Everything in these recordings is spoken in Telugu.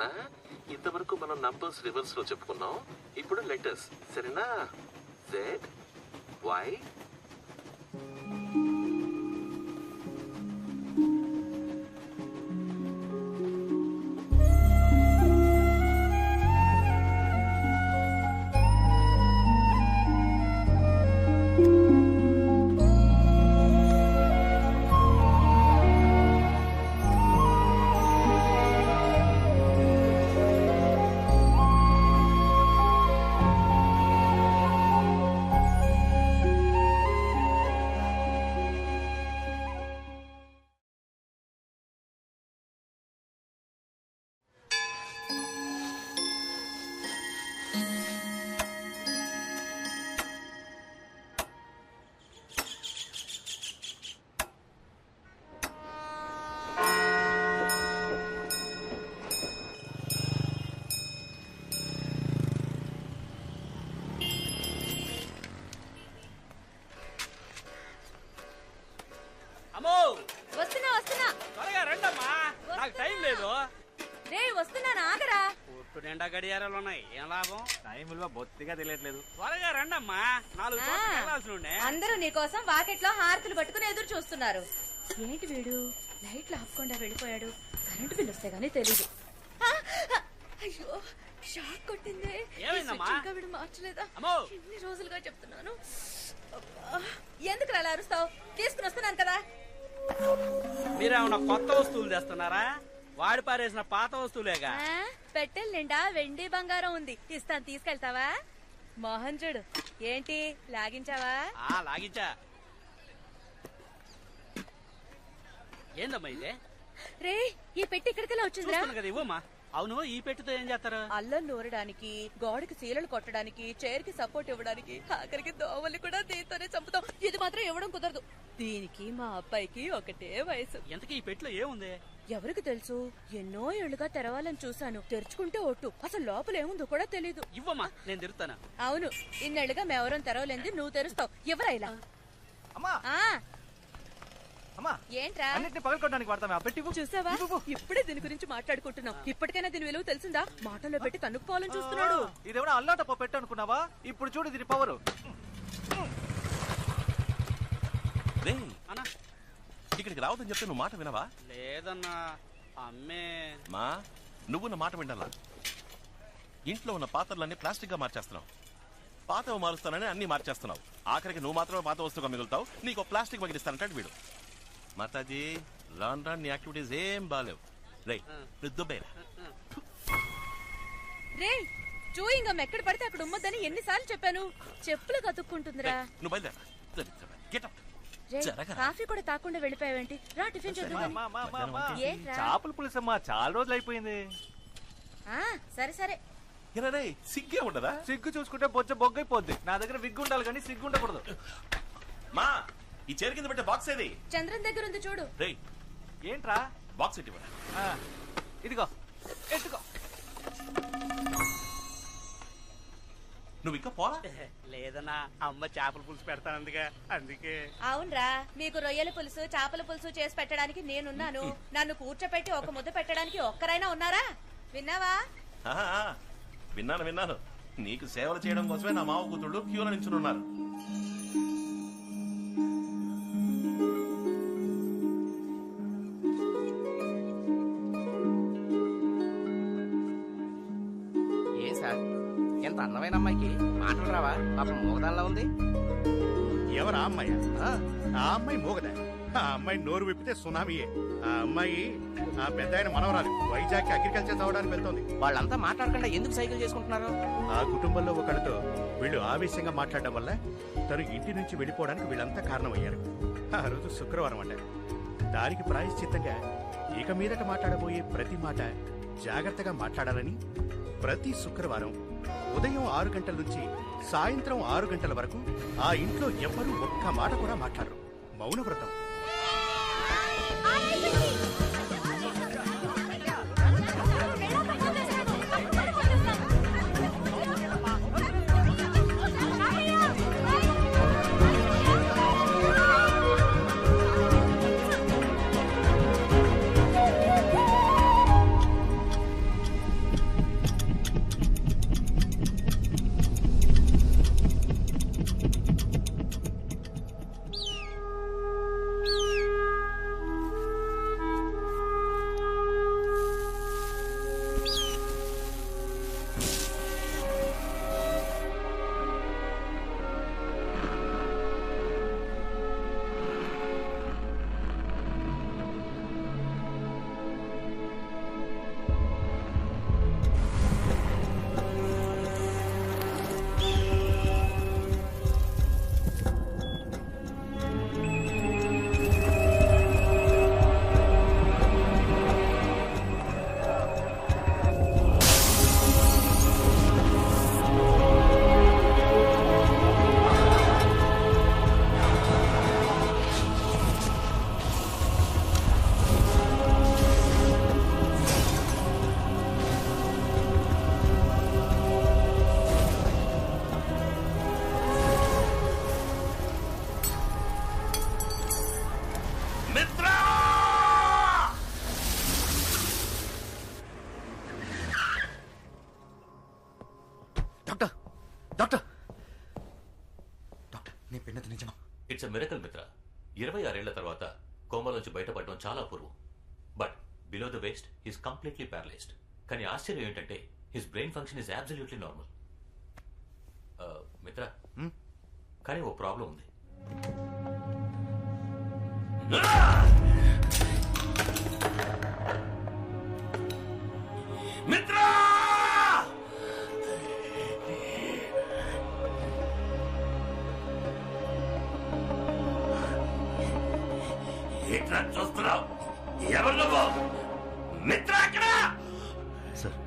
సరేనా? ఇంతవరకు మనం నంబర్స్ రివర్స్ లో చెప్పుకున్నాం. ఇప్పుడు లెటర్స్, సరేనా? జెడ్ వై నిండా గడియారాలు ఉన్నాయి. ఏం లాభం? టైం విలువ బొత్తిగా తెలియట్లేదు. త్వరగా రండమ్మా, 4 చోట్లకి వెళ్ళాల్సి ఉండే. అందరూ నీకోసం వాకెట్లో హారతులు పట్టుకుని ఎదురు చూస్తున్నారు. ఏంటి వీడు లైట్లు ఆపకుండా వెళ్ళిపోయాడు? కరెంటు బిల్ వస్తే గానీ తెలీదు. అయ్యో షాక్ కొట్టిందే. ఏమైందమ్మా? ఇంకా వీడు మార్చలేదా? ఎన్ని రోజులుగా చెప్తున్నాను. ఎందుకు అలా అరుస్తావు? తీసుకుని వస్తున్నాను కదా. మీరేమన్నా కొత్త వస్తువులు తెస్తున్నారా? వాడి పారేసిన పాత వస్తువులేగా. పెట్టెల నిండా వెండి బంగారం ఉంది, ఇస్తాను, తీసుకెళ్తావా? మోహన్ చూడు, ఏంటి లాగించావా? లాగించా. ఏందమ్మా ఇదే? రే, ఈ పెట్టి ఇక్కడికెలా వచ్చిందిరా? కదా, ఇవ్వమ్మా. అవును, ఈ పెట్టితో ఏం చేస్తారు? అల్లం నూరడానికి, గోడకి సీలలు కొట్టడానికి, చైర్ కి సపోర్ట్ ఇవ్వడానికి, ఆఖరికి దోవల్ని కూడా దీంతోనే చంపుతాం. ఇది మాత్రం ఇవ్వడం కుదరదు. దీనికి మా అబ్బాయికి ఒకటే వయసు. ఎంతకీ ఈ పెట్టిలో ఏముంది? ఎవరికి తెలుసు? ఎన్నో ఏళ్లుగా తెరవాలని చూశాను. తెరుచుకుంటే ఒట్టు, అసలు లోపల ఏముందో కూడా తెలీదు. ఇవ్వమ్మా, నేను తెరుస్తాను. అవును, ఇన్నేళ్లుగా మేవరం తెరవలేంది, నువ్వు తెరుస్తావు. ఎవరా ఇలా? ఏంట్రా? అన్నిటిని పగలకొట్టడానికి వాడతామే ఆ పెట్టి. చూసావా, ఇప్పుడే దీని గురించి మాట్లాడుకుంటున్నాం. ఇప్పటికైనా దీని విలువ తెలిసిందా? మాటల్లో పెట్టి తన్నుకుపోవాలని చూస్తున్నాడు. ఇదేమన్నా అల్లాటప్ప పెట్టు అనుకున్నావా? ఇప్పుడు చూడు దీని పవర్. ఇక్కడికి రావద్దని చెప్తే నువ్వు మాట వినవా? లేదన్నా, అమ్మే. మా నువ్వు నా మాట వినాలా? ఇంట్లో ఉన్న పాత్రలన్నీ ప్లాస్టిక్ గా మార్చేస్తున్నావు. పాతవి మారుస్తానని అన్ని మార్చేస్తున్నావు. ఆఖరికి నువ్వు మాత్రమే పాత వస్తువుగా మిగులుతావు. నీకు ప్లాస్టిక్ మగిలిస్తానంటాడు వీడు. మాతాజీ, రాన్ రాన్ నీ యాక్టివిటీస్ ఏం బాలేవు. రే, చూయింగం ఎక్కడ పడితే అక్కడ ఉమ్మద్దని ఎన్నిసార్లు చెప్పాను? చెప్పులు కతుక్కుంటుందిరా. నువ్వు బయలుదేరా. కాఫీ కూడా తాకుండా వెళ్ళిపోయావేంటి? రా, టిఫిన్ చేద్దాం. చేపల పులుసమ్మా, చాలా రోజులు అయిపోయింది. సరే సరే. సిగ్గే ఉండదా? సిగ్గు చూసుకుంటే బొచ్చ బొగ్గైపోద్ది. నా దగ్గర విగ్గు ఉండాలి కానీ సిగ్గు ఉండకూడదు. మా ఈ చైర్ కింద పెట్టే బాక్స్ ఏది? చంద్రన్ దగ్గర ఉంది చూడు. ఏంట్రా బాక్స్ ఇటు ఇదిగో, ఎత్తుకో. నువ్వు ఇంకా పోలా? లేదన్నా, అమ్మ చేపల పులుసు పెడతానందుగా, అందుకే. అవునరా, మీకు రొయ్యల పులుసు, చేపల పులుసు చేసి పెట్టడానికి నేనున్నాను. నన్ను కూర్చోపెట్టి ఒక ముద్ద పెట్టడానికి ఒక్కరైనా ఉన్నారా? విన్నావా? విన్నాను. నీకు సేవలు చేయడం కోసమే నా మావ కూతుళ్ళు క్యూలో నిల్చున్నారు. ఏ సార్, ఎంత అందమైన అమ్మాయికి మాటలు రావా? పాపం మూగదానిలా ఉంది. ఎవరా అమ్మాయి? ఆ అమ్మాయి మూగదా? ఆ అమ్మాయి నోరు విప్పితే సునామీయే. ఆ అమ్మాయి ఆ పెద్ద ఆయన మనవరాలు. వైజాగ్ అగ్రికల్చర్ చదవడానికి వెళ్తోంది. వాళ్ళంతా మాట్లాడకుండా ఎందుకు సైకిల్ చేసుకుంటున్నారు? ఆ కుటుంబంలో ఒకరితో వీళ్ళు ఆవేశంగా మాట్లాడడం వల్ల తను ఇంటి నుంచి వెళ్ళిపోవడానికి వీళ్ళంతా కారణమయ్యారు. ఆ రోజు శుక్రవారం అంట. దానికి ప్రాయశ్చిత్తంగా ఇక మీదట మాట్లాడబోయే ప్రతి మాట జాగ్రత్తగా మాట్లాడాలని ప్రతి శుక్రవారం ఉదయం 6 గంటల నుంచి సాయంత్రం 6 గంటల వరకు ఆ ఇంట్లో ఎవ్వరూ ఒక్క మాట కూడా మాట్లాడరు. మౌనవ్రతం. తర్వాత కోమలోంచి బయటపడడం చాలా అపూర్వం. But below the waist he's completely paralysed. కానీ ఆశ్చర్యం ఏంటంటే his brain function is absolutely normal. Mitra, కానీ ఓ ప్రాబ్లం ఉంది. మిత్రా! ఏంట్రా చూస్తున్నావు? ఎవరు నువ్వు? మిత్ర అక్కడ! సార్,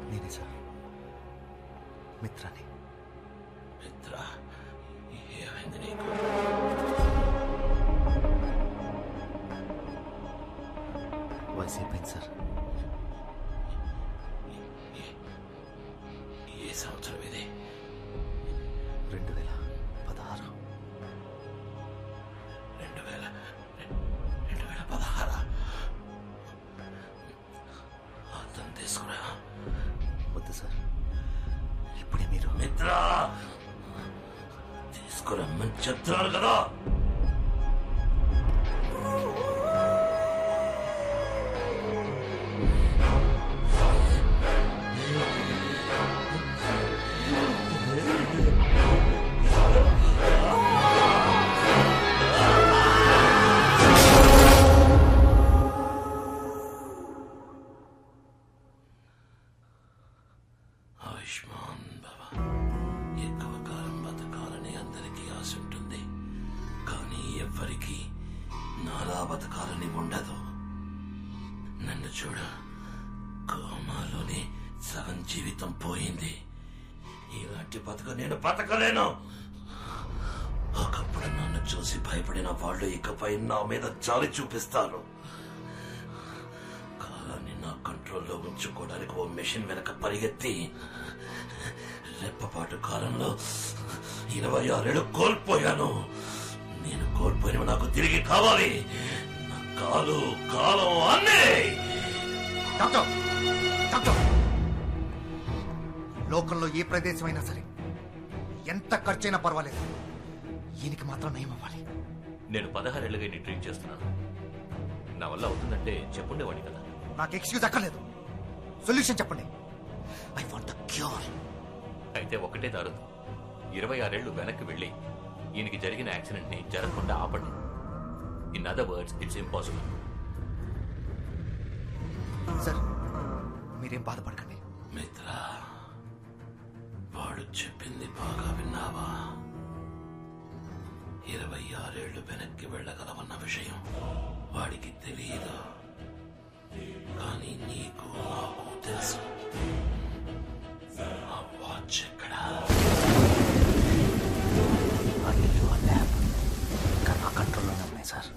నేనే సార్, మిత్రాని. మిత్ర, ఏమైంది నీకు? వయసు అయిపోయింది సార్. ఏ సంవత్సరం ఇది? 2016. 2016. అర్థం తీసుకురా. వద్దు సార్, ఇప్పుడే మీరు. మిత్ర, తీసుకురమ్మని చెప్తున్నాను కదా. ఆయుష్మాన్ బాబా. ఎక్కువ కాలం బతకాలని అందరికీ ఆశ ఉంటుంది, కానీ ఎవ్వరికీ నాలా బతకాలని ఉండదు. నన్ను చూడ, కోమాలోనే సగం జీవితం పోయింది. ఇలాంటి బతుక నేను బతకలేను. ఒకప్పుడు నన్ను చూసి భయపడిన వాళ్ళు ఇకపై నా మీద జాలి చూపిస్తారు. కాలాన్ని నా కంట్రోల్లో ఉంచుకోవడానికి ఓ మెషిన్ వెనక పరిగెత్తి రెప్పపాటు కాలంలో 26 ఏళ్ళు కోల్పోయాను. నేను కోల్పోయినవి నాకు తిరిగి కావాలి. నా కాలు, కాలం అన్నీ. డాక్టర్, డాక్టర్, లోకంలో ఏ ప్రదేశం అయినా సరే ఎంత ఖర్చైనా పర్వాలేదు, ఈయనకి మాత్రం నయం అవ్వాలి. నేను 16 ఏళ్ళుగా నీ ట్రీట్ చేస్తున్నాను. నా వల్ల అవుతుందంటే చెప్పుండేవాడిని కదా. నాకు ఎక్స్క్యూజ్ అక్కర్లేదు, సొల్యూషన్ చెప్పండి. I want the cure. అయితే ఒకటే దారు, 26 ఏళ్లు వెనక్కి వెళ్ళి ఈయనకి జరిగిన యాక్సిడెంట్ ని జరగకుండా ఆపండి. In other words, it's impossible. Sir, మీరేం బాధపడకండి. మిత్ర, వాడు చెప్పింది బాగా విన్నావా? 26 ఏళ్లు వెనక్కి వెళ్ళగలవన్న విషయం వాడికి తెలియదు, కానీ నీకు నాకు తెలుసు. ఆ వాచ్ ఎక్కడా? ఆ ఇల్లు, ఆ ల్యాబ్ ఇంకా నా కంట్రోల్లోనే ఉన్నాయి సార్.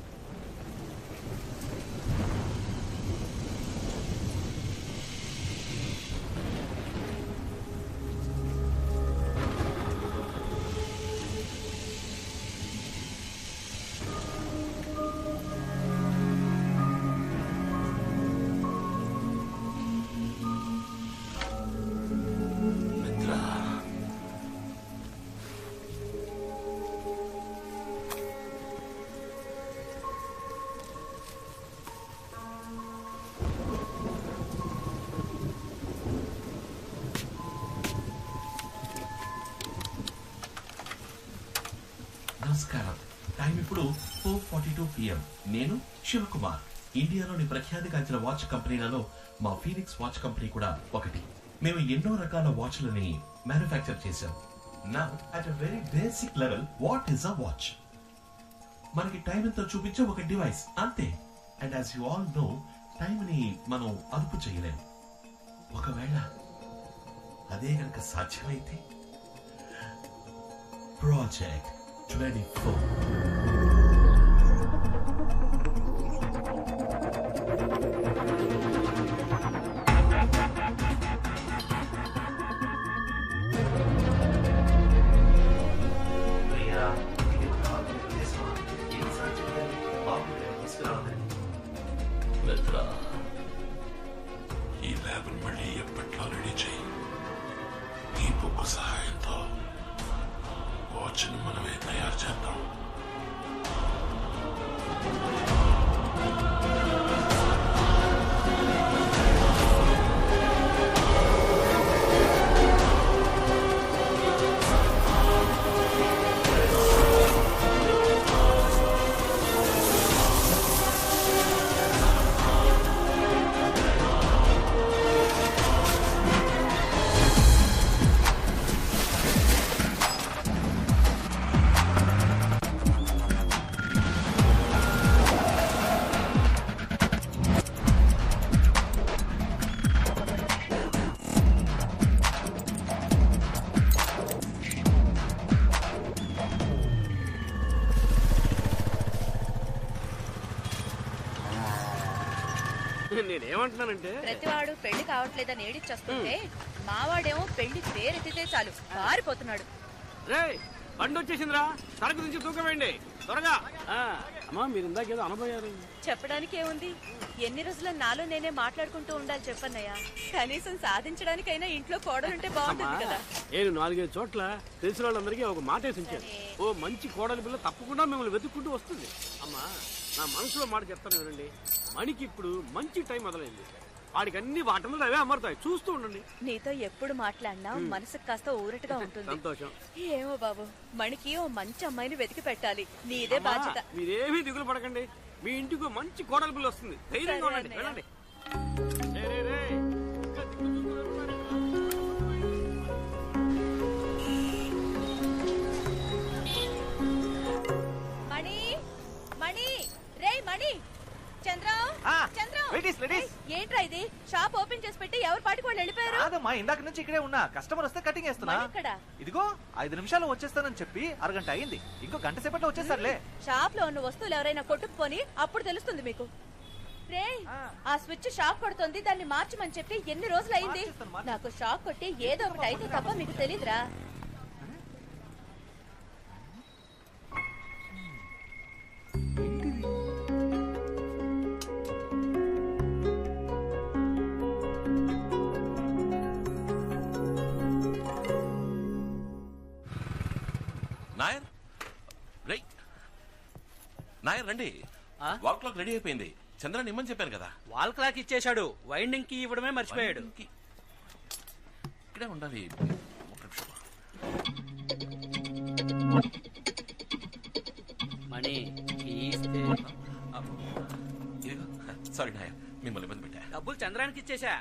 నమస్కారం. టైం ఇప్పుడు 4:42 PM. నేను శివకుమార్. ఇండియాలోని ప్రఖ్యాతిగాంచిన వాచ్ కంపెనీలలో మా ఫీనిక్స్ వాచ్ కంపెనీ కూడా ఒకటి. మేము ఎన్నో రకాల వాచ్లని మ్యానుఫ్యాక్చర్ చేశాం. నా at a very basic level, what is a watch? మనకి టైం ఎంతో చూపించే ఒక డివైస్, అంతే. And as you all know, time ని మనం అదుపు చేయలేము. ఒకవేళ అదే గనక సాధ్యమైతే, ప్రాజెక్ట్ 24. మిత్ర, ఈ ల్యాబ్ మళ్ళీ ఎప్పట్లో రెడీ చేయి. ఈ బుక్ సహాయంతో వాచ్ను మనమే తయారు చేద్దాం. నేనేమంటున్నానంటే ప్రతివాడు పెళ్లి కావట్లేదని ఏడిచొస్తుంటే మావాడేమో పెళ్లి పేరెత్తితే చాలు పారిపోతున్నాడు. రే బండి వచ్చేసిందిరా, సరుకు నుంచి తూకం వేయండి త్వరగా. అమ్మా మీరు ఇందాకేదో అనబోయారు. చెప్పడానికి ఏముంది, ఎన్ని రోజుల నాలో నేనే మాట్లాడుకుంటూ ఉండాలి చెప్పన్నయ్య. కనీసం సాధించడానికైనా ఇంట్లో కోడలుంటే బాగుంటుంది కదా. నేను 4-5 చోట్ల తెలిసిన వాళ్ళందరికీ ఒక మాట వేసి ఉంచాను. ఓ మంచి కోడలి పిల్ల తప్పకుండా మిమ్మల్ని వెతుక్కుంటూ వస్తుంది. అమ్మా నా మనసులో మాట చెప్తాను వినండి, మణికి ఇప్పుడు మంచి టైం మొదలైంది. వాడికి అన్ని వాటంలో అవే అమరుతాయి, చూస్తూ ఉండండి. నీతో ఎప్పుడు మాట్లాడినా మనసుకు కాస్త ఊరటగా ఉంటుంది. సంతోషం. ఏమో బాబు, మణికి ఓ మంచి అమ్మాయిని వెతికి పెట్టాలి, నీదే బాధ్యత. మీరేమీ దిగులు పడకండి, మీ ఇంటికి మంచి కోడలి పిల్ల వస్తుంది. ధైర్యంగా ఉండండి, వెళ్ళండి. మణి మణి రే మణి, చంద్రం చంద్రం, ఏంట్రా ఇది? షాప్ ఓపెన్ చేసి పెట్టి ఎవరి పాటికి వాళ్ళు వెళ్ళిపోయారు. కాదమ్మా, ఇందాక నుంచి ఇక్కడే ఉన్నా. కస్టమర్ వస్తే కటింగ్ వేస్తున్నా. ఇదిగో 5 నిమిషాలు వచ్చేస్తానని చెప్పి అరగంట అయింది. ఇంకో గంట సేపట్లో వచ్చేస్తారులే. షాప్ లో ఉన్న వస్తువులు ఎవరైనా కొట్టుకుపోని అప్పుడు తెలుస్తుంది మీకు. రే ఆ స్విచ్ షాక్ కొడుతుంది, దాన్ని మార్చమని చెప్పి ఎన్ని రోజులు అయింది. నాకు షాక్ కొట్టి ఏదో ఒకటి అయితే తప్ప మీకు తెలీదురా. నాయర్ రై నాయర్ రండి. వాల్ క్లాక్ రెడీ అయిపోయింది. చంద్రని ఇమ్మని చెప్పాను కదా. వాల్ క్లాక్ ఇచ్చేశాడు, వైండింగ్ కి ఇవ్వడమే మర్చిపోయాడు. ఇక్కడే ఉండాలి. మణి సారీ నాయర్, మిమ్మల్ని ఇబ్బంది పెట్టా. డబ్బులు చంద్రానికి ఇచ్చేశా.